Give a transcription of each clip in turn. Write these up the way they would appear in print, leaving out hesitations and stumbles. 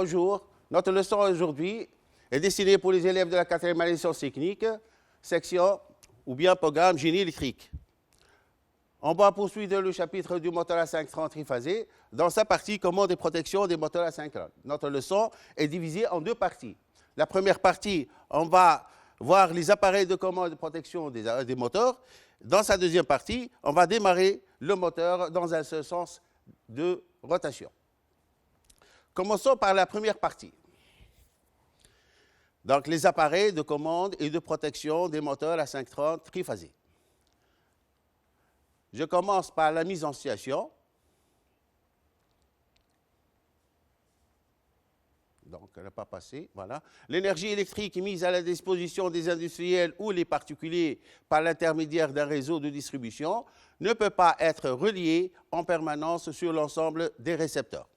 Bonjour. Notre leçon aujourd'hui est destinée pour les élèves de la 4e année sciences techniques, section ou bien programme génie électrique. On va poursuivre le chapitre du moteur à 5 30 triphasé dans sa partie commande et protection des moteurs à 5 30. Notre leçon est divisée en deux parties. La première partie, on va voir les appareils de commande et de protection des moteurs. Dans sa deuxième partie, on va démarrer le moteur dans un seul sens de rotation. Commençons par la première partie. Donc, les appareils de commande et de protection des moteurs à 530 triphasés. Je commence par la mise en situation. Donc, elle n'a pas passé, voilà. L'énergie électrique mise à la disposition des industriels ou les particuliers par l'intermédiaire d'un réseau de distribution ne peut pas être reliée en permanence sur l'ensemble des récepteurs.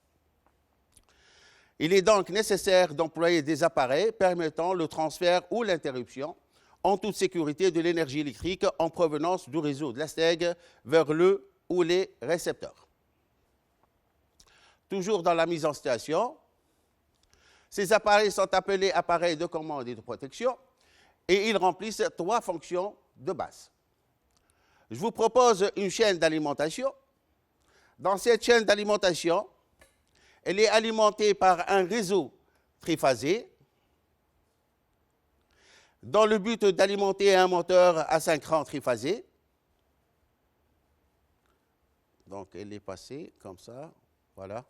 Il est donc nécessaire d'employer des appareils permettant le transfert ou l'interruption en toute sécurité de l'énergie électrique en provenance du réseau de la STEG vers le ou les récepteurs. Toujours dans la mise en situation, ces appareils sont appelés appareils de commande et de protection et ils remplissent trois fonctions de base. Je vous propose une chaîne d'alimentation. Dans cette chaîne d'alimentation, elle est alimentée par un réseau triphasé dans le but d'alimenter un moteur à 5 rangs triphasé. Donc, elle est passée comme ça, voilà.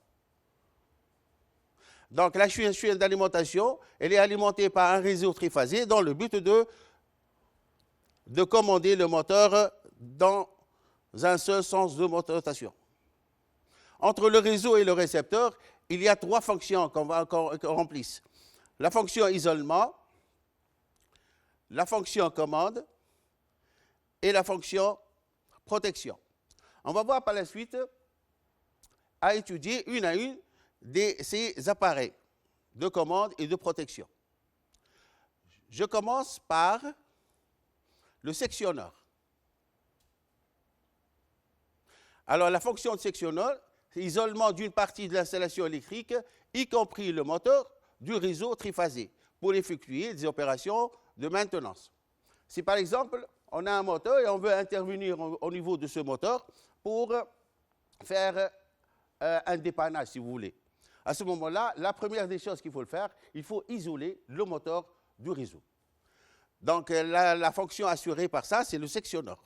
Donc, la chaîne d'alimentation, elle est alimentée par un réseau triphasé dans le but de commander le moteur dans un seul sens de rotation. Entre le réseau et le récepteur, il y a trois fonctions qu'on remplisse. La fonction isolement, la fonction commande et la fonction protection. On va voir par la suite à étudier une à une ces appareils de commande et de protection. Je commence par le sectionneur. Alors, la fonction de sectionneur, c'est l'isolement d'une partie de l'installation électrique, y compris le moteur, du réseau triphasé, pour effectuer des opérations de maintenance. Si par exemple, on a un moteur et on veut intervenir au niveau de ce moteur pour faire un dépannage, si vous voulez. À ce moment-là, la première des choses qu'il faut faire, il faut isoler le moteur du réseau. Donc, la fonction assurée par ça, c'est le sectionneur.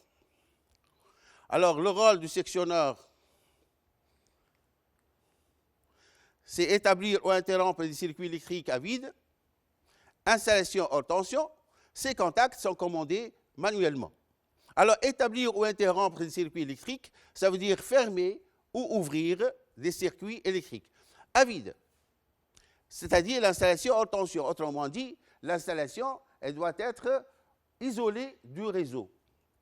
Alors, le rôle du sectionneur, c'est établir ou interrompre des circuits électriques à vide, installation haute tension. Ces contacts sont commandés manuellement. Alors, établir ou interrompre des circuits électriques, ça veut dire fermer ou ouvrir des circuits électriques à vide, c'est-à-dire l'installation haute tension. Autrement dit, l'installation, elle doit être isolée du réseau.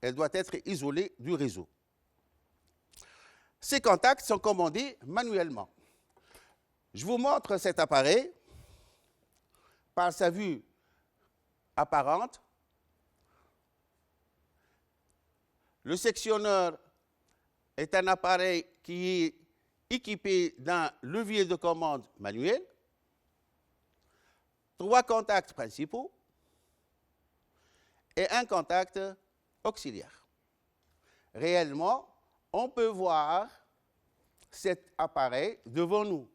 Elle doit être isolée du réseau. Ces contacts sont commandés manuellement. Je vous montre cet appareil par sa vue apparente. Le sectionneur est un appareil qui est équipé d'un levier de commande manuel, trois contacts principaux et un contact auxiliaire. Réellement, on peut voir cet appareil devant nous.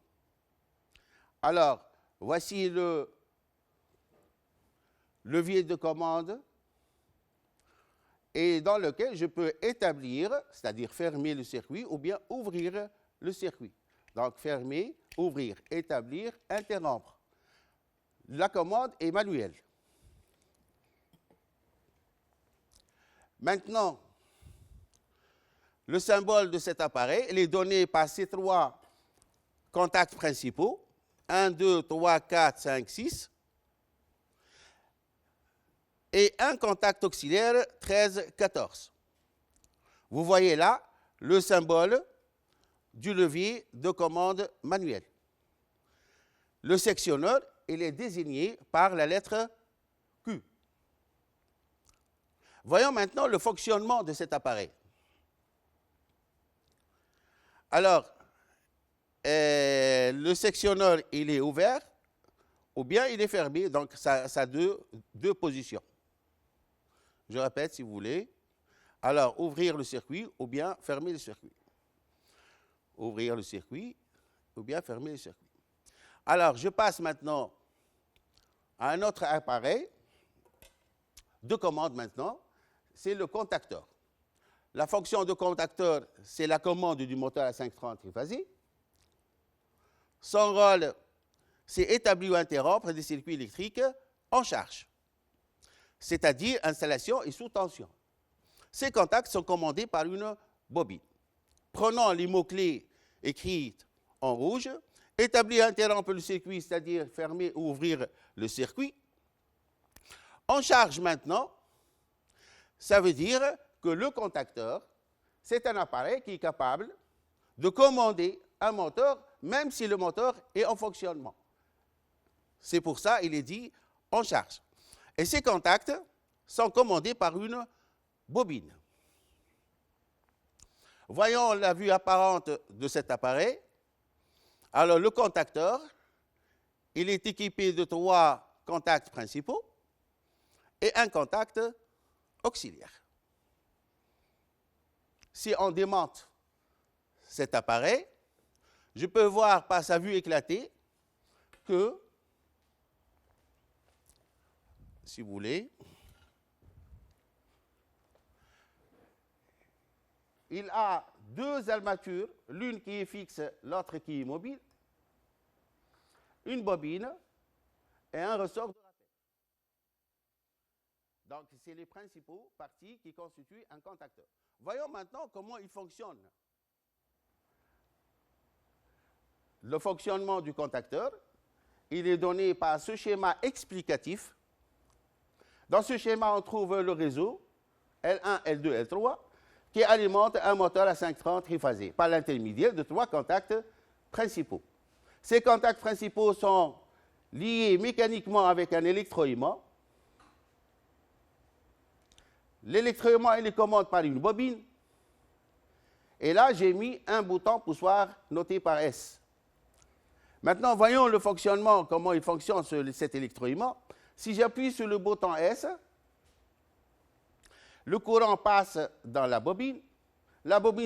Alors, voici le levier de commande et dans lequel je peux établir, c'est-à-dire fermer le circuit ou bien ouvrir le circuit. Donc, fermer, ouvrir, établir, interrompre. La commande est manuelle. Maintenant, le symbole de cet appareil, il est donné par ces trois contacts principaux. 1, 2, 3, 4, 5, 6. Et un contact auxiliaire, 13, 14. Vous voyez là le symbole du levier de commande manuel. Le sectionneur, il est désigné par la lettre Q. Voyons maintenant le fonctionnement de cet appareil. Alors, le sectionneur, il est ouvert ou bien il est fermé, donc ça a deux positions. Je répète si vous voulez. Alors, ouvrir le circuit ou bien fermer le circuit. Ouvrir le circuit ou bien fermer le circuit. Alors, je passe maintenant à un autre appareil de commande maintenant, c'est le contacteur. La fonction de contacteur, c'est la commande du moteur à 530 triphasique. Son rôle, c'est établir ou interrompre des circuits électriques en charge, c'est-à-dire installation et sous tension. Ces contacts sont commandés par une bobine. Prenons les mots-clés écrits en rouge. Établir et interrompre le circuit, c'est-à-dire fermer ou ouvrir le circuit. En charge maintenant, ça veut dire que le contacteur, c'est un appareil qui est capable de commander un moteur, même si le moteur est en fonctionnement. C'est pour ça qu'il est dit en charge. Et ces contacts sont commandés par une bobine. Voyons la vue apparente de cet appareil. Alors, le contacteur, il est équipé de 3 contacts principaux et un contact auxiliaire. Si on démonte cet appareil, je peux voir par sa vue éclatée que, si vous voulez, il a 2 armatures, l'une qui est fixe, l'autre qui est mobile, une bobine et un ressort de rappel. Donc, c'est les principaux parties qui constituent un contacteur. Voyons maintenant comment il fonctionne. Le fonctionnement du contacteur, il est donné par ce schéma explicatif. Dans ce schéma, on trouve le réseau L1, L2, L3, qui alimente un moteur à 530 triphasé par l'intermédiaire de 3 contacts principaux. Ces contacts principaux sont liés mécaniquement avec un électroaimant. L'électroaimant, il est commandé par une bobine. Et là, j'ai mis un bouton poussoir noté par S. Maintenant, voyons le fonctionnement, comment il fonctionne cet électroaimant. Si j'appuie sur le bouton S, le courant passe dans la bobine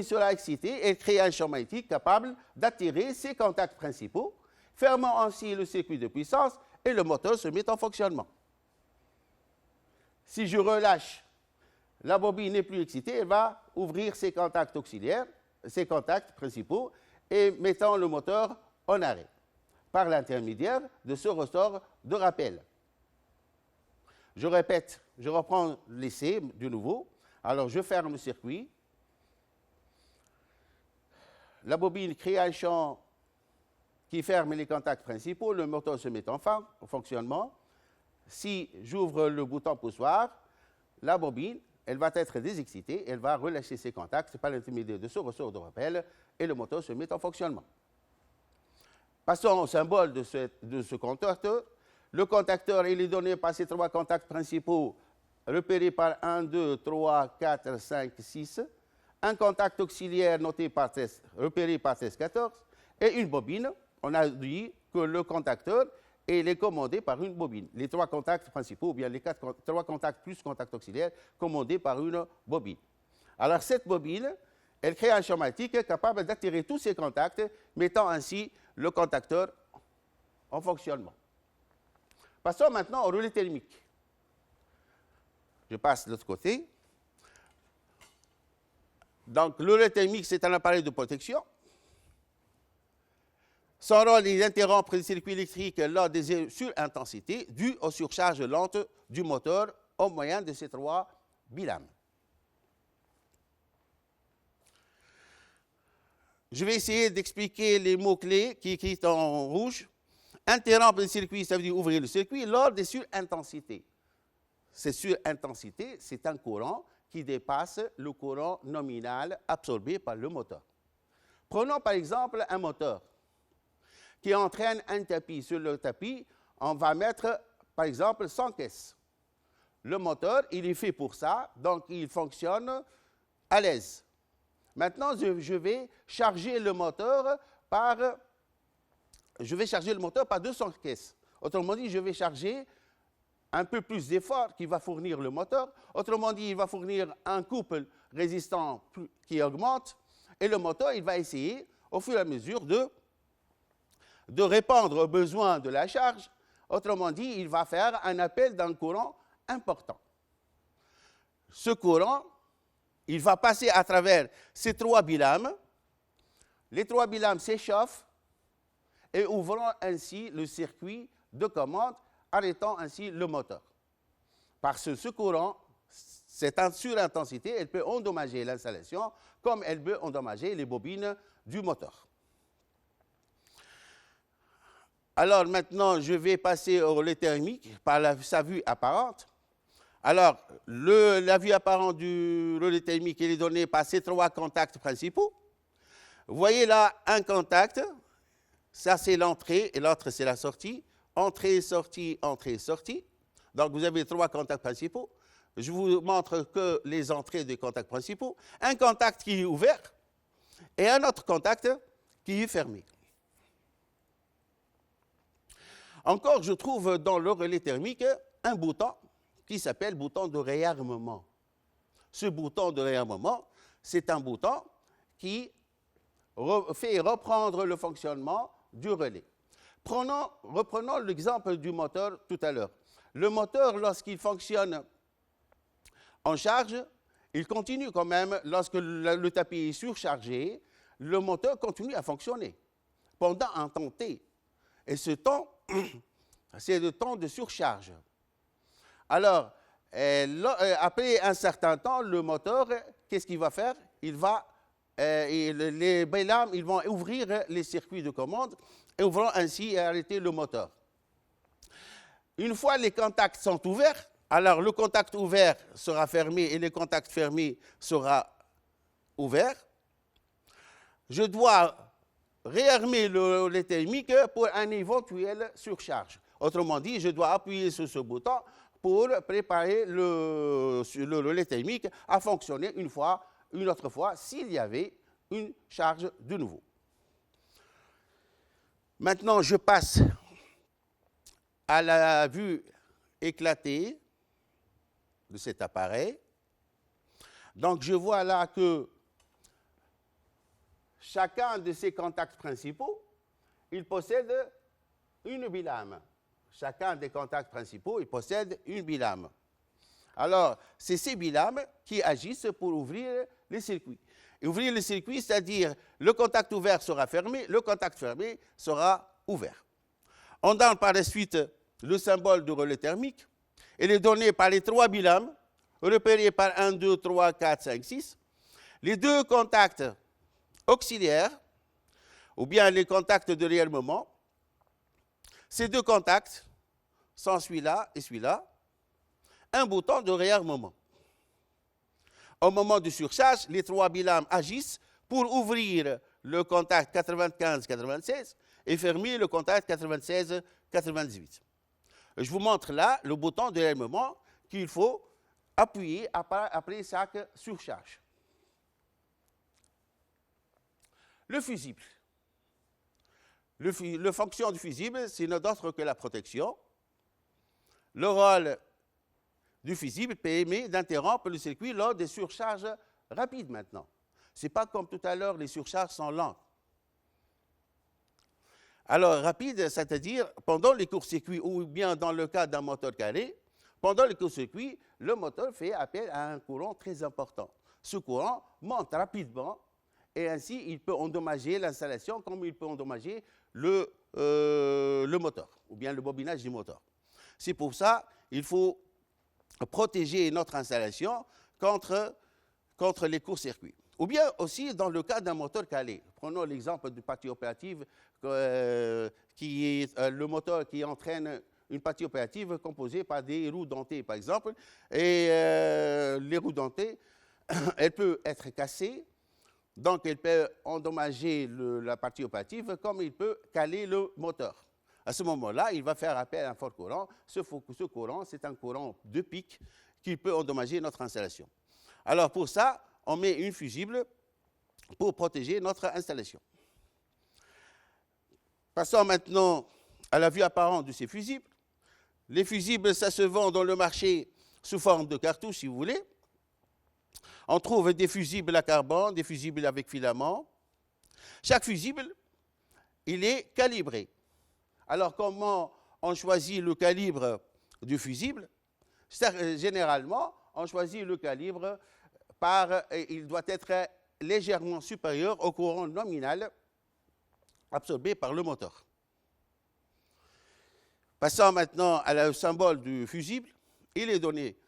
sera excitée et crée un champ magnétique capable d'attirer ses contacts principaux, fermant ainsi le circuit de puissance et le moteur se met en fonctionnement. Si je relâche, la bobine n'est plus excitée, elle va ouvrir ses contacts auxiliaires, ses contacts principaux et mettant le moteur en arrêt par l'intermédiaire de ce ressort de rappel. Je répète, je reprends l'essai de nouveau. Alors, je ferme le circuit. La bobine crée un champ qui ferme les contacts principaux. Le moteur se met en fonctionnement. Si j'ouvre le bouton poussoir, la bobine, elle va être désexcitée. Elle va relâcher ses contacts par l'intermédiaire de ce ressort de rappel et le moteur se met en fonctionnement. Passons au symbole de ce contacteur. Le contacteur, il est donné par ces 3 contacts principaux repérés par 1, 2, 3, 4, 5, 6. Un contact auxiliaire noté par 13, repéré par 13, 14. Et une bobine. On a dit que le contacteur, il est commandé par une bobine. Les 3 contacts principaux, ou bien les 3 contacts plus contact auxiliaire, commandés par une bobine. Alors, cette bobine, elle crée un champ magnétique capable d'attirer tous ces contacts, mettant ainsi le contacteur en fonctionnement. Passons maintenant au relais thermique. Je passe de l'autre côté. Donc, le relais thermique, c'est un appareil de protection. Son rôle est d'interrompre les circuits électriques lors des surintensités dues aux surcharges lentes du moteur au moyen de ces 3 bilames. Je vais essayer d'expliquer les mots-clés qui sont écrits en rouge. Interrompre le circuit, ça veut dire ouvrir le circuit lors des surintensités. Ces surintensités, c'est un courant qui dépasse le courant nominal absorbé par le moteur. Prenons par exemple un moteur qui entraîne un tapis. Sur le tapis, on va mettre par exemple 100 caisses. Le moteur, il est fait pour ça, donc il fonctionne à l'aise. Maintenant, je vais charger le moteur je vais charger le moteur par 200 caisses. Autrement dit, je vais charger un peu plus d'effort qui va fournir le moteur. Autrement dit, il va fournir un couple résistant qui augmente et le moteur, il va essayer au fur et à mesure de répondre aux besoins de la charge. Autrement dit, il va faire un appel d'un courant important. Ce courant, il va passer à travers ces 3 bilames. Les 3 bilames s'échauffent et ouvrant ainsi le circuit de commande, arrêtant ainsi le moteur. Parce que ce courant, cette surintensité, elle peut endommager l'installation comme elle peut endommager les bobines du moteur. Alors maintenant, je vais passer au relais thermique par sa vue apparente. Alors, la vue apparente du relais thermique est donnée par ces 3 contacts principaux. Vous voyez là un contact, ça c'est l'entrée et l'autre c'est la sortie. Entrée, sortie, entrée, sortie. Donc vous avez 3 contacts principaux. Je vous montre que les entrées des contacts principaux. Un contact qui est ouvert et un autre contact qui est fermé. Encore, je trouve dans le relais thermique un bouton qui s'appelle bouton de réarmement. Ce bouton de réarmement, c'est un bouton qui fait reprendre le fonctionnement du relais. Reprenons l'exemple du moteur tout à l'heure. Le moteur, lorsqu'il fonctionne en charge, il continue quand même, lorsque le tapis est surchargé, le moteur continue à fonctionner pendant un temps T. Et ce temps, c'est le temps de surcharge. Alors, après un certain temps, le moteur, qu'est-ce qu'il va faire? Les bilames, ils vont ouvrir les circuits de commande et ouvrant ainsi et arrêter le moteur. Une fois les contacts sont ouverts, alors le contact ouvert sera fermé et le contact fermé sera ouvert. Je dois réarmer le relais thermique pour un éventuel surcharge. Autrement dit, je dois appuyer sur ce bouton pour préparer le relais thermique à fonctionner une autre fois, s'il y avait une charge de nouveau. Maintenant, je passe à la vue éclatée de cet appareil. Donc, je vois là que chacun de ces contacts principaux, il possède une bilame. Chacun des contacts principaux, il possède une bilame. Alors, c'est ces bilames qui agissent pour ouvrir les circuits. Et ouvrir les circuits, c'est-à-dire le contact ouvert sera fermé, le contact fermé sera ouvert. On donne par la suite le symbole du relais thermique. Il est donné par les 3 bilames, repérés par 1, 2, 3, 4, 5, 6. Les 2 contacts auxiliaires, ou bien les contacts de réarmement. Ces 2 contacts sont celui-là et celui-là. Un bouton de réarmement. Au moment de surcharge, les 3 bilames agissent pour ouvrir le contact 95-96 et fermer le contact 96-98. Je vous montre là le bouton de réarmement qu'il faut appuyer après chaque surcharge. Le fusible. La fonction du fusible, c'est non d'autre que la protection. Le rôle du fusible permet d'interrompre le circuit lors des surcharges rapides maintenant. Ce n'est pas comme tout à l'heure, les surcharges sont lentes. Alors, rapide, c'est-à-dire pendant les courts-circuits ou bien dans le cas d'un moteur carré, pendant les courts-circuits, le moteur fait appel à un courant très important. Ce courant monte rapidement et ainsi il peut endommager l'installation comme il peut endommager le moteur ou bien le bobinage du moteur. C'est pour ça qu'il faut protéger notre installation contre les courts-circuits. Ou bien aussi dans le cas d'un moteur calé. Prenons l'exemple du partie opérative qui est le moteur qui entraîne une partie opérative composée par des roues dentées, par exemple. Et les roues dentées, elles peuvent être cassées, donc elles peuvent endommager la partie opérative comme il peut caler le moteur. À ce moment-là, il va faire appel à un fort courant. Ce courant, c'est un courant de pic qui peut endommager notre installation. Alors pour ça, on met une fusible pour protéger notre installation. Passons maintenant à la vue apparente de ces fusibles. Les fusibles, ça se vend dans le marché sous forme de cartouches, si vous voulez. On trouve des fusibles à carbone, des fusibles avec filament. Chaque fusible, il est calibré. Alors, comment on choisit le calibre du fusible? Généralement, on choisit le calibre il doit être légèrement supérieur au courant nominal absorbé par le moteur. Passons maintenant au symbole du fusible. Il est donné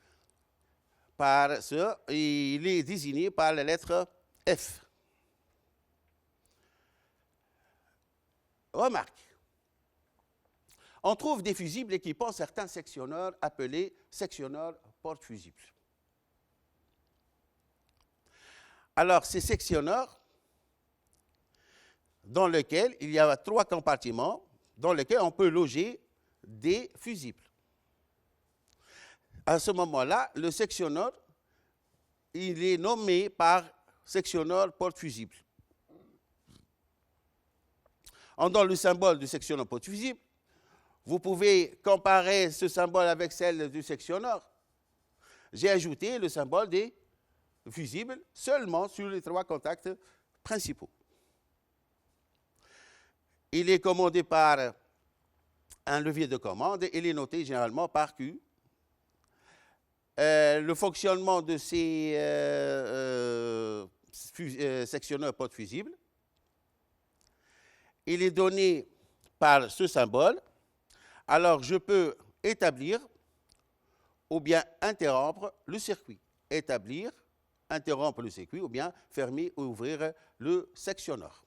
il est désigné par la lettre F. Remarque, on trouve des fusibles équipant certains sectionneurs appelés sectionneurs porte-fusibles. Alors, ces sectionneurs, dans lesquels il y a 3 compartiments, dans lesquels on peut loger des fusibles. À ce moment-là, le sectionneur, il est nommé par sectionneur porte-fusible. On donne le symbole du sectionneur porte-fusible. Vous pouvez comparer ce symbole avec celle du sectionneur. J'ai ajouté le symbole des fusibles seulement sur les 3 contacts principaux. Il est commandé par un levier de commande et il est noté généralement par Q. Le fonctionnement de ces sectionneurs porte-fusibles, il est donné par ce symbole. Alors, je peux établir ou bien interrompre le circuit. Établir, interrompre le circuit ou bien fermer ou ouvrir le sectionneur.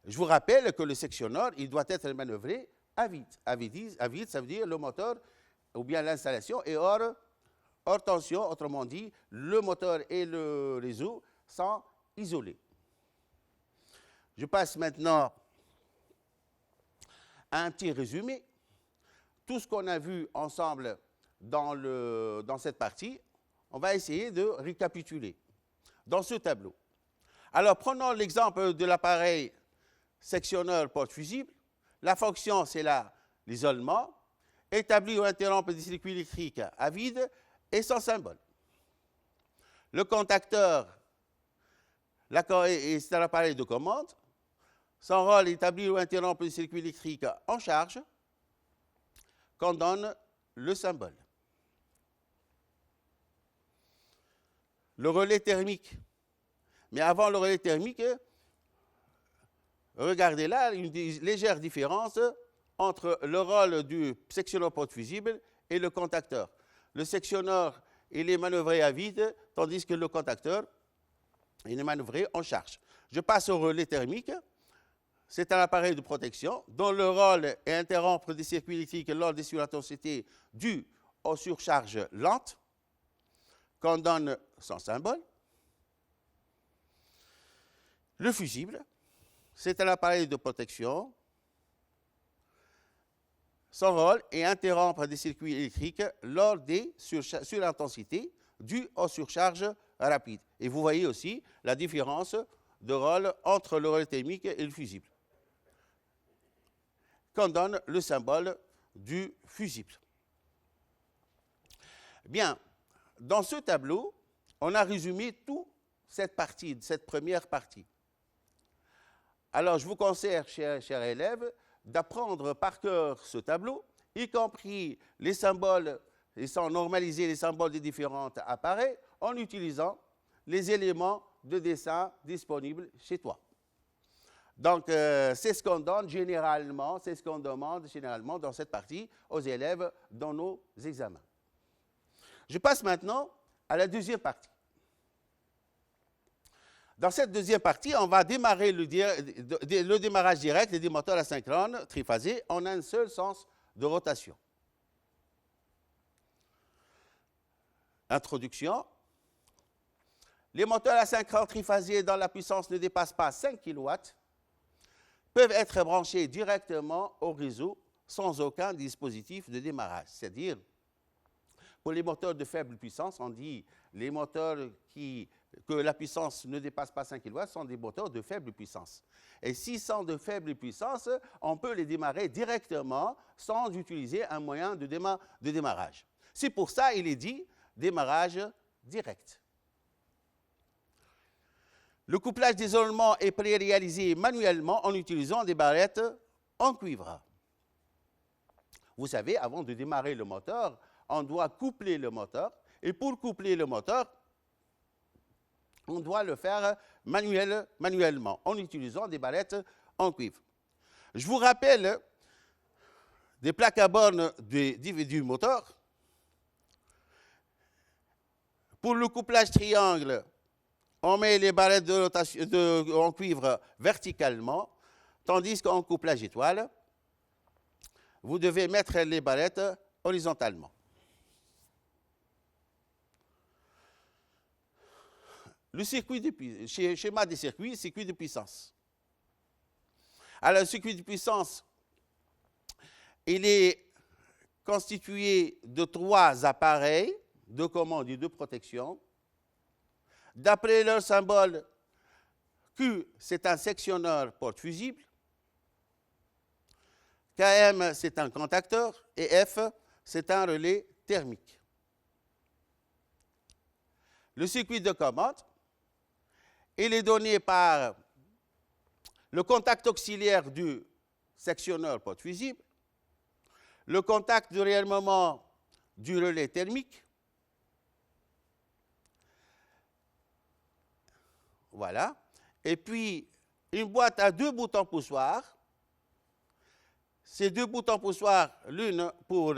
Je vous rappelle que le sectionneur, il doit être manœuvré à vide. À vide, ça veut dire le moteur ou bien l'installation est hors tension. Autrement dit, le moteur et le réseau sont isolés. Je passe maintenant à un petit résumé. Tout ce qu'on a vu ensemble dans cette partie, on va essayer de récapituler dans ce tableau. Alors, prenons l'exemple de l'appareil sectionneur porte-fusible. La fonction, c'est l'isolement. Établir ou interrompre des circuits électriques à vide et sans symbole. Le contacteur, c'est un appareil de commande. Son rôle est d'établir ou interrompre des circuits électriques en charge, qu'on donne le symbole. Le relais thermique. Mais avant le relais thermique, regardez là une légère différence entre le rôle du sectionneur porte-fusible et le contacteur. Le sectionneur, il est manœuvré à vide, tandis que le contacteur, il est manœuvré en charge. Je passe au relais thermique. C'est un appareil de protection dont le rôle est d'interrompre des circuits électriques lors des surintensité dues aux surcharges lentes, qu'on donne son symbole. Le fusible, c'est un appareil de protection. Son rôle est d'interrompre des circuits électriques lors des surintensités dues aux surcharges rapides. Et vous voyez aussi la différence de rôle entre le relais thermique et le fusible, qu'on donne le symbole du fusible. Bien, dans ce tableau, on a résumé toute cette partie, cette première partie. Alors, je vous conseille, chers élèves, d'apprendre par cœur ce tableau, y compris les symboles, et sans normaliser les symboles des différents appareils, en utilisant les éléments de dessin disponibles chez toi. Donc, c'est ce qu'on donne généralement, c'est ce qu'on demande généralement dans cette partie aux élèves dans nos examens. Je passe maintenant à la deuxième partie. Dans cette deuxième partie, on va démarrer le démarrage direct des moteurs asynchrones triphasés en un seul sens de rotation. Introduction. Les moteurs asynchrones triphasés dont la puissance ne dépasse pas 5 kW peuvent être branchés directement au réseau sans aucun dispositif de démarrage. C'est-à-dire, pour les moteurs de faible puissance, on dit les moteurs que la puissance ne dépasse pas 5 kW sont des moteurs de faible puissance. Et s'ils sont de faible puissance, on peut les démarrer directement sans utiliser un moyen de démarrage. C'est pour ça qu'il est dit démarrage direct. Le couplage d'isolement est réalisé manuellement en utilisant des barrettes en cuivre. Vous savez, avant de démarrer le moteur, on doit coupler le moteur. Et pour coupler le moteur, on doit le faire manuellement en utilisant des barrettes en cuivre. Je vous rappelle des plaques à bornes du moteur. Pour le couplage triangle, on met les barrettes en cuivre verticalement, tandis qu'en couplage étoile, vous devez mettre les barrettes horizontalement. Le schéma des circuits, circuit de puissance. Alors, le circuit de puissance, il est constitué de 3 appareils de commande et de protection. D'après leur symbole, Q, c'est un sectionneur porte-fusible. KM, c'est un contacteur. Et F, c'est un relais thermique. Le circuit de commande, il est donné par le contact auxiliaire du sectionneur porte-fusible, le contact de réel moment du relais thermique. Voilà. Et puis, une boîte à 2 boutons poussoirs. Ces 2 boutons poussoirs, l'une pour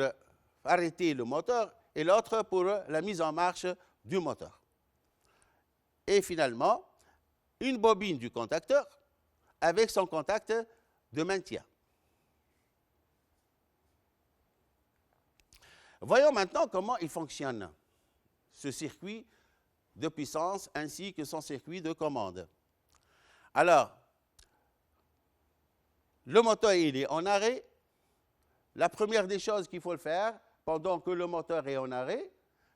arrêter le moteur et l'autre pour la mise en marche du moteur. Et finalement, une bobine du contacteur avec son contact de maintien. Voyons maintenant comment il fonctionne, ce circuit de puissance ainsi que son circuit de commande. Alors, le moteur il est en arrêt. La première des choses qu'il faut faire pendant que le moteur est en arrêt,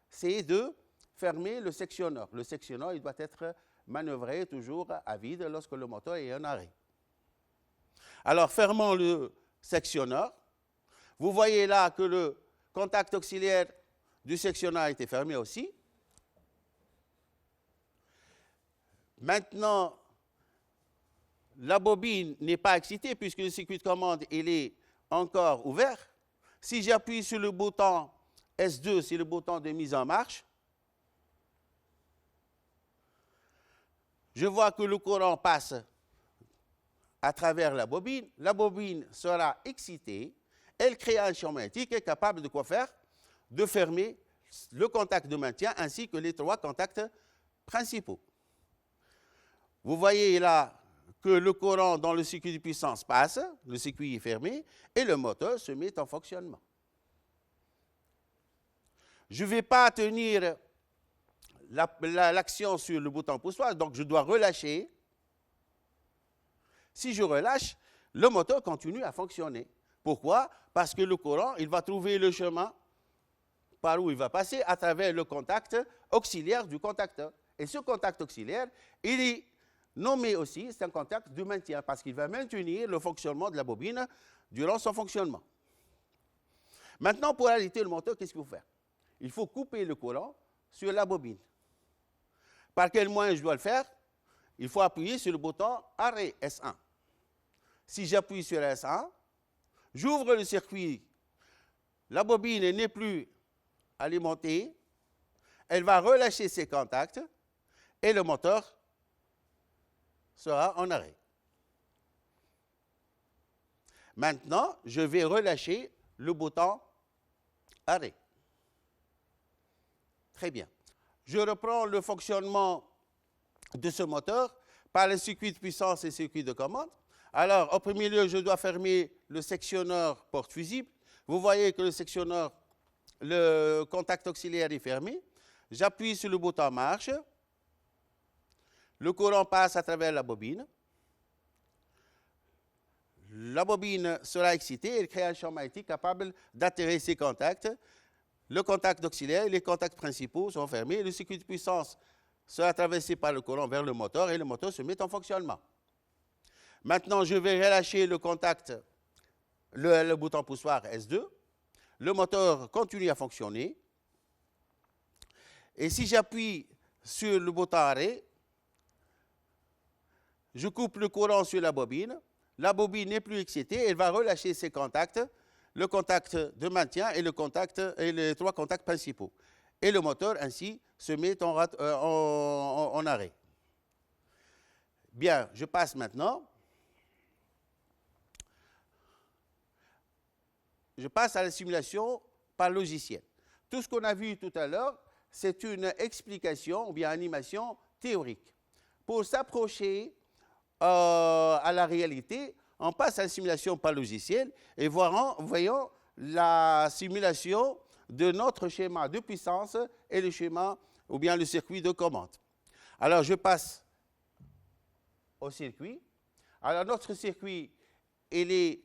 c'est de fermer le sectionneur. Le sectionneur il doit être manœuvré toujours à vide lorsque le moteur est en arrêt. Alors, fermons le sectionneur. Vous voyez là que le contact auxiliaire du sectionneur a été fermé aussi. Maintenant, la bobine n'est pas excitée puisque le circuit de commande il est encore ouvert. Si j'appuie sur le bouton S2, c'est le bouton de mise en marche, je vois que le courant passe à travers la bobine sera excitée, elle crée un champ magnétique et est capable de quoi faire? De fermer le contact de maintien ainsi que les 3 contacts principaux. Vous voyez là que le courant dans le circuit de puissance passe, le circuit est fermé et le moteur se met en fonctionnement. Je ne vais pas tenir l'action sur le bouton poussoir, donc je dois relâcher. Si je relâche, le moteur continue à fonctionner. Pourquoi? Parce que le courant, il va trouver le chemin par où il va passer à travers le contact auxiliaire du contacteur. Et ce contact auxiliaire, il est nommé aussi, c'est un contact de maintien, parce qu'il va maintenir le fonctionnement de la bobine durant son fonctionnement. Maintenant, pour arrêter le moteur, qu'est-ce qu'il faut faire? Il faut couper le courant sur la bobine. Par quel moyen je dois le faire? Il faut appuyer sur le bouton arrêt S1. Si j'appuie sur S1, j'ouvre le circuit. La bobine n'est plus alimentée. Elle va relâcher ses contacts et le moteur sera en arrêt. Maintenant, je vais relâcher le bouton arrêt. Très bien. Je reprends le fonctionnement de ce moteur par le circuit de puissance et le circuit de commande. Alors, en premier lieu, je dois fermer le sectionneur porte-fusible. Vous voyez que le sectionneur, le contact auxiliaire est fermé. J'appuie sur le bouton marche. Le courant passe à travers la bobine. La bobine sera excitée et elle crée un champ magnétique capable d'attirer ses contacts le contact auxiliaire et les contacts principaux sont fermés. Le circuit de puissance sera traversé par le courant vers le moteur et le moteur se met en fonctionnement. Maintenant, je vais relâcher le contact, le bouton poussoir S2. Le moteur continue à fonctionner. Et si j'appuie sur le bouton arrêt, je coupe le courant sur la bobine. La bobine n'est plus excitée, elle va relâcher ses contacts, le contact de maintien et les 3 contacts principaux. Et le moteur ainsi se met en arrêt. Bien, je passe maintenant. Je passe à la simulation par logiciel. Tout ce qu'on a vu tout à l'heure, c'est une explication ou bien animation théorique. Pour s'approcher à la réalité, on passe à la simulation par logiciel et voyons la simulation de notre schéma de puissance et le schéma ou bien le circuit de commande. Alors, je passe au circuit. Alors, notre circuit, il est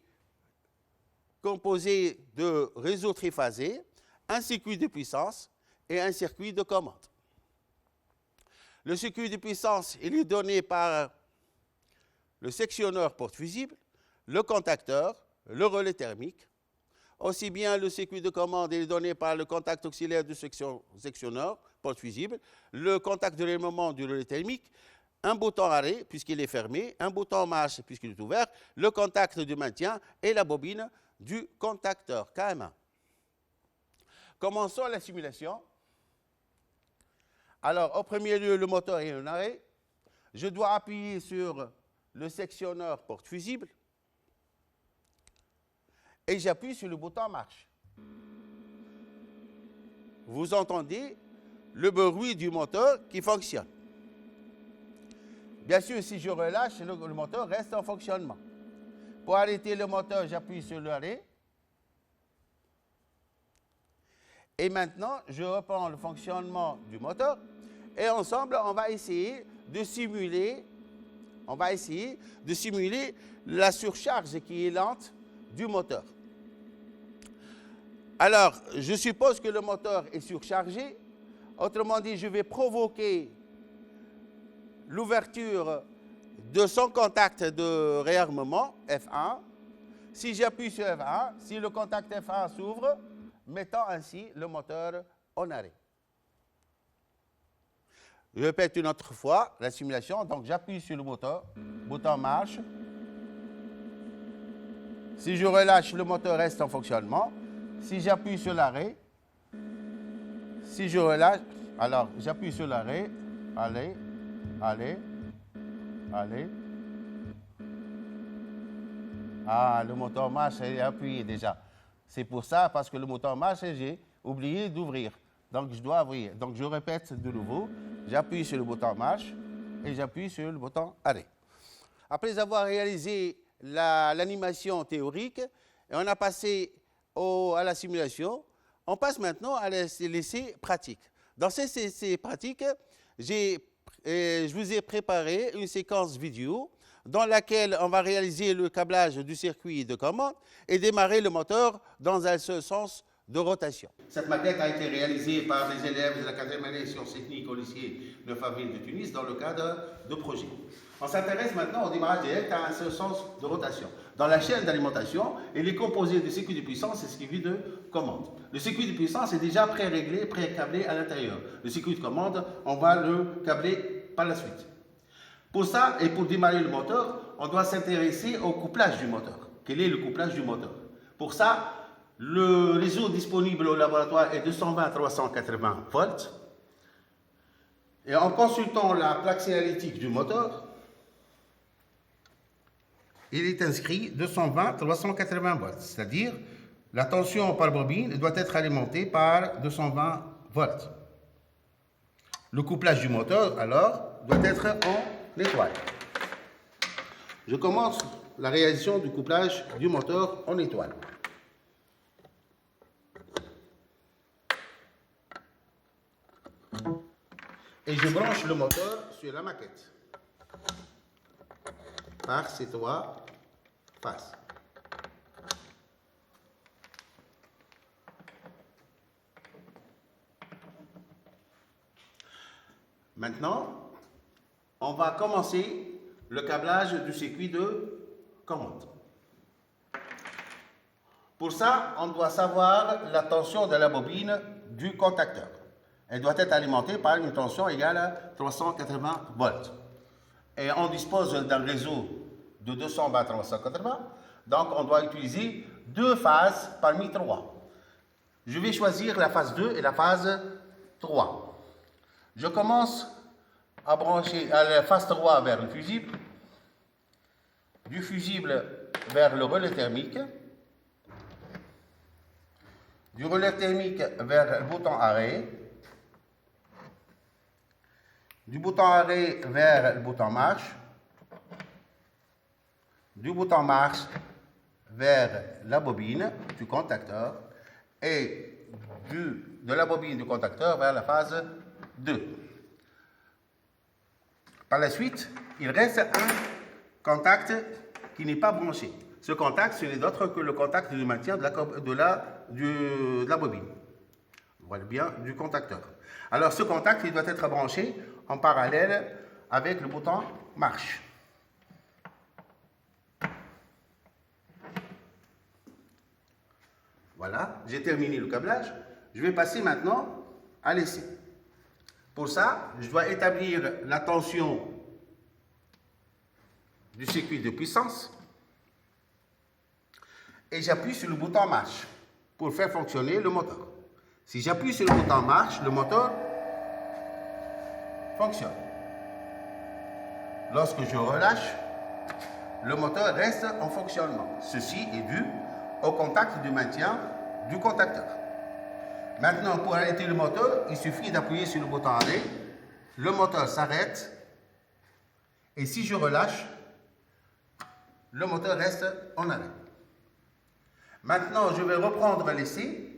composé de réseaux triphasés, un circuit de puissance et un circuit de commande. Le circuit de puissance, il est donné par le sectionneur porte fusible, le contacteur, le relais thermique. Aussi bien le circuit de commande est donné par le contact auxiliaire du sectionneur porte fusible, le contact de relayement du relais thermique, un bouton arrêt puisqu'il est fermé, un bouton marche puisqu'il est ouvert, le contact de maintien et la bobine du contacteur KM1. Commençons la simulation. Alors, au premier lieu, le moteur est en arrêt. Je dois appuyer sur le sectionneur porte fusible et j'appuie sur le bouton marche. Vous entendez le bruit du moteur qui fonctionne. Bien sûr, si je relâche, le moteur reste en fonctionnement. Pour arrêter le moteur, j'appuie sur l'arrêt. Et maintenant, je reprends le fonctionnement du moteur. Et ensemble, on va essayer de simuler la surcharge qui est lente du moteur. Alors, je suppose que le moteur est surchargé. Autrement dit, je vais provoquer l'ouverture de son contact de réarmement, F1. Si j'appuie sur F1, si le contact F1 s'ouvre, mettant ainsi le moteur en arrêt. Je répète une autre fois la simulation. Donc, j'appuie sur le moteur, bouton marche. Si je relâche, le moteur reste en fonctionnement. Si j'appuie sur l'arrêt, si je relâche, alors j'appuie sur l'arrêt, allez. Ah, le moteur marche et est appuyé déjà. C'est pour ça, parce que le moteur marche et j'ai oublié d'ouvrir. Donc, je dois ouvrir. Donc, je répète de nouveau. J'appuie sur le bouton marche et j'appuie sur le bouton arrêt. Après avoir réalisé l'animation théorique, et on a passé à la simulation, on passe maintenant à l'essai pratique. Dans ces essais pratiques, je vous ai préparé une séquence vidéo dans laquelle on va réaliser le câblage du circuit de commande et démarrer le moteur dans un seul sens de rotation. Cette maquette a été réalisée par les élèves de la 4e année sciences techniques au lycée de Faville de Tunis dans le cadre de projets. On s'intéresse maintenant au démarrage direct à un seul sens de rotation. Dans la chaîne d'alimentation, il est composé de circuits de puissance et circuits de commande. Le circuit de puissance est déjà pré-réglé, pré-câblé à l'intérieur. Le circuit de commande, on va le câbler par la suite. Pour ça, et pour démarrer le moteur, on doit s'intéresser au couplage du moteur. Quel est le couplage du moteur? Pour ça, le réseau disponible au laboratoire est 220-380 volts. Et en consultant la plaque signalétique du moteur, il est inscrit 220-380 volts. C'est-à-dire, la tension par bobine doit être alimentée par 220 volts. Le couplage du moteur, alors, doit être en étoile. Je commence la réalisation du couplage du moteur en étoile. Et je branche le moteur sur la maquette par ces 3 faces. Maintenant, on va commencer le câblage du circuit de commande. Pour ça, on doit savoir la tension de la bobine du contacteur. Elle doit être alimentée par une tension égale à 380 volts. Et on dispose d'un réseau de 220 à 380, donc on doit utiliser 2 phases parmi 3. Je vais choisir la phase 2 et la phase 3. Je commence à brancher à la phase 3 vers le fusible, du fusible vers le relais thermique, du relais thermique vers le bouton arrêt, du bouton arrêt vers le bouton marche, du bouton marche vers la bobine du contacteur et de la bobine du contacteur vers la phase 2. Par la suite, il reste un contact qui n'est pas branché. Ce contact, ce n'est d'autre que le contact de maintien de la bobine. Voilà bien, du contacteur. Alors, ce contact, il doit être branché en parallèle avec le bouton marche. Voilà, j'ai terminé le câblage. Je vais passer maintenant à l'essai. Pour ça, je dois établir la tension du circuit de puissance et j'appuie sur le bouton marche pour faire fonctionner le moteur. Si j'appuie sur le bouton marche, le moteur fonctionne. Lorsque je relâche, le moteur reste en fonctionnement. Ceci est dû au contact de maintien du contacteur. Maintenant, pour arrêter le moteur, il suffit d'appuyer sur le bouton arrêt. Le moteur s'arrête. Et si je relâche, le moteur reste en arrêt. Maintenant, je vais reprendre l'essai.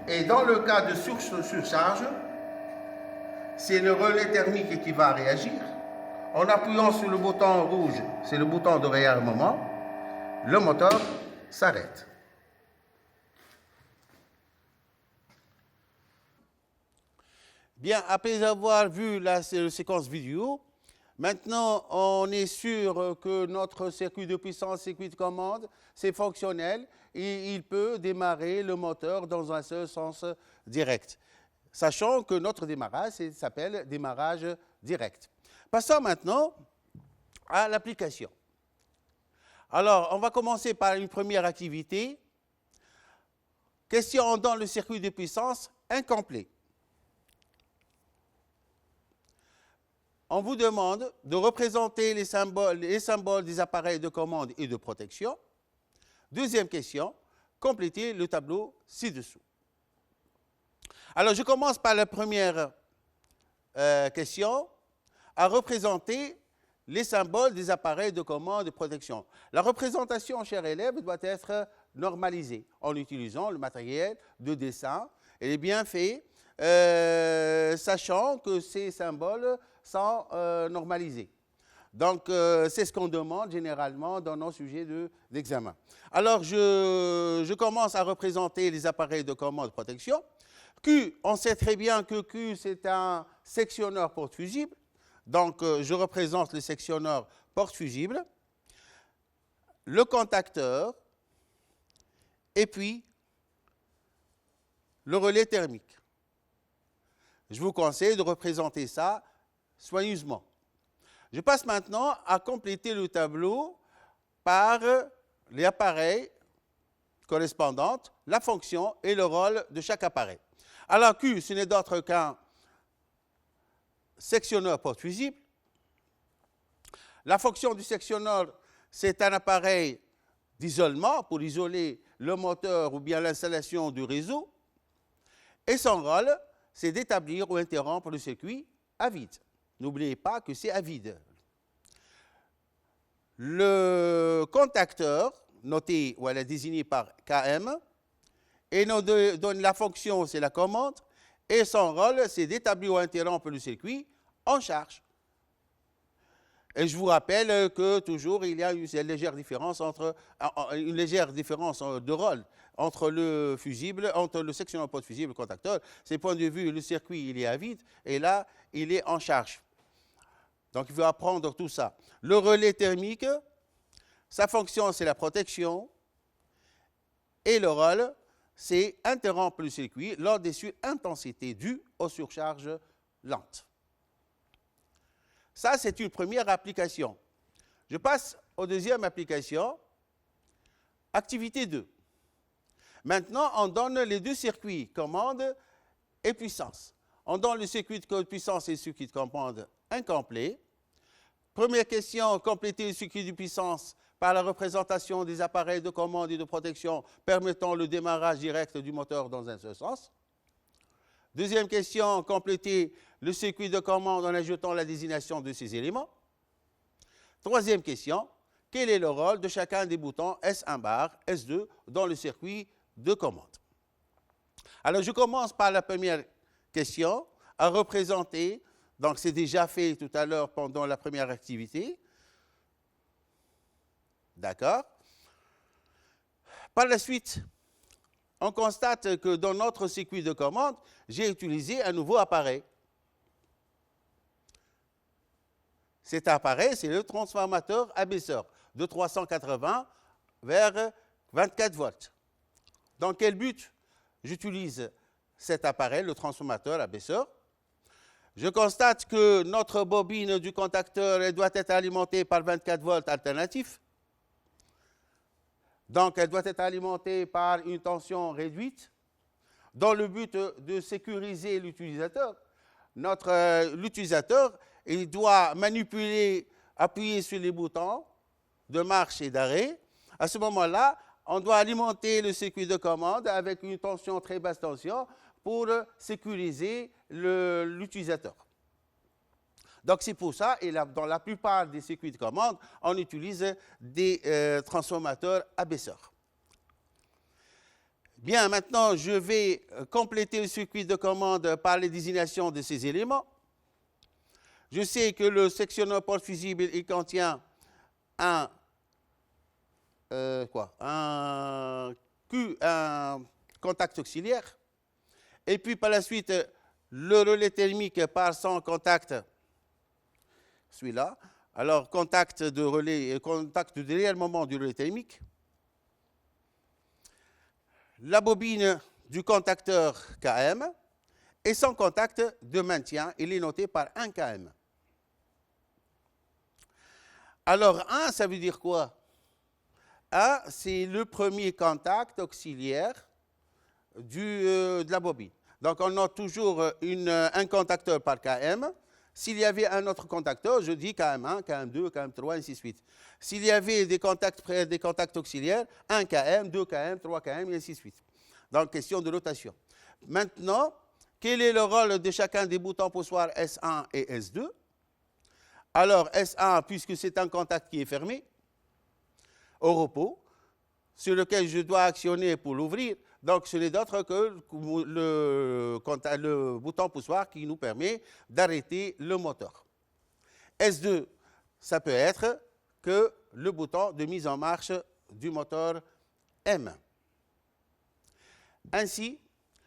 Et dans le cas de surcharge, c'est le relais thermique qui va réagir. En appuyant sur le bouton rouge, c'est le bouton de réarmement, le moteur s'arrête. Bien, après avoir vu la séquence vidéo, maintenant on est sûr que notre circuit de puissance, circuit de commande, c'est fonctionnel et il peut démarrer le moteur dans un seul sens direct. Sachant que notre démarrage s'appelle démarrage direct. Passons maintenant à l'application. Alors, on va commencer par une première activité. Question dans le circuit de puissance incomplet. On vous demande de représenter les symboles des appareils de commande et de protection. Deuxième question, complétez le tableau ci-dessous. Alors, je commence par la première question, à représenter les symboles des appareils de commande et de protection. La représentation, cher élève, doit être normalisée en utilisant le matériel de dessin. Elle est bien faite, sachant que ces symboles sont normalisés. Donc, c'est ce qu'on demande généralement dans nos sujets d'examen. Alors, je commence à représenter les appareils de commande et de protection. Q, on sait très bien que Q, c'est un sectionneur porte-fusible. Donc, je représente le sectionneur porte-fusible, le contacteur, et puis le relais thermique. Je vous conseille de représenter ça soigneusement. Je passe maintenant à compléter le tableau par les appareils correspondants, la fonction et le rôle de chaque appareil. Alors, Q, ce n'est d'autre qu'un sectionneur porte-fusible. La fonction du sectionneur, c'est un appareil d'isolement pour isoler le moteur ou bien l'installation du réseau. Et son rôle, c'est d'établir ou interrompre le circuit à vide. N'oubliez pas que c'est à vide. Le contacteur, noté ou elle est désigné par KM, et nous donne la fonction, c'est la commande, et son rôle, c'est d'établir ou interrompre le circuit en charge. Et je vous rappelle que toujours, il y a une légère différence de rôle entre le fusible, entre le sectionneur porte fusible et le contacteur. C'est point de vue, le circuit, il est à vide, et là, il est en charge. Donc, il faut apprendre tout ça. Le relais thermique, sa fonction, c'est la protection, et le rôle, c'est interrompre le circuit lors des surintensités dues aux surcharges lentes. Ça, c'est une première application. Je passe aux deuxième application, activité 2. Maintenant, on donne les deux circuits, commande et puissance. On donne le circuit de puissance et le circuit de commande incomplet. Première question, compléter le circuit de puissance par la représentation des appareils de commande et de protection permettant le démarrage direct du moteur dans un seul sens. Deuxième question, compléter le circuit de commande en ajoutant la désignation de ces éléments. Troisième question, quel est le rôle de chacun des boutons S1 bar, S2 dans le circuit de commande? Alors, je commence par la première question, à représenter, donc c'est déjà fait tout à l'heure pendant la première activité. D'accord? Par la suite, on constate que dans notre circuit de commande, j'ai utilisé un nouveau appareil. Cet appareil, c'est le transformateur abaisseur de 380 vers 24 volts. Dans quel but j'utilise cet appareil, le transformateur abaisseur? Je constate que notre bobine du contacteur elle doit être alimentée par 24 volts alternatifs. Donc, elle doit être alimentée par une tension réduite dans le but de sécuriser l'utilisateur. L'utilisateur, il doit manipuler, appuyer sur les boutons de marche et d'arrêt. À ce moment-là, on doit alimenter le circuit de commande avec une tension très basse tension pour sécuriser l'utilisateur. Donc, c'est pour ça, et dans la plupart des circuits de commande, on utilise des transformateurs abaisseurs. Bien, maintenant, je vais compléter le circuit de commande par les désignations de ces éléments. Je sais que le sectionneur porte fusible, il contient un contact auxiliaire. Et puis, par la suite, le relais thermique par son contact, celui-là. Alors, contact de relais, contact de délier moment du relais thermique. La bobine du contacteur KM et son contact de maintien, il est noté par 1 km. Alors, 1, ça veut dire quoi? 1, c'est le premier contact auxiliaire de la bobine. Donc, on note toujours un contacteur par km. S'il y avait un autre contacteur, je dis KM1, KM2, KM3, ainsi de suite. S'il y avait des contacts auxiliaires, 1 km, 2 km, 3 km, et ainsi de suite. Donc, question de notation. Maintenant, quel est le rôle de chacun des boutons poussoirs S1 et S2? Alors, S1, puisque c'est un contact qui est fermé, au repos, sur lequel je dois actionner pour l'ouvrir. Donc, ce n'est d'autre que le bouton poussoir qui nous permet d'arrêter le moteur. S2, ça peut être que le bouton de mise en marche du moteur M. Ainsi,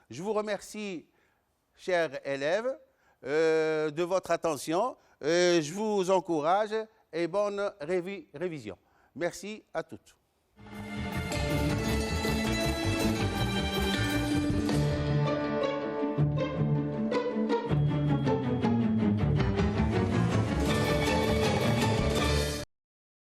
je vous remercie, chers élèves, de votre attention. Je vous encourage et bonne révision. Merci à toutes.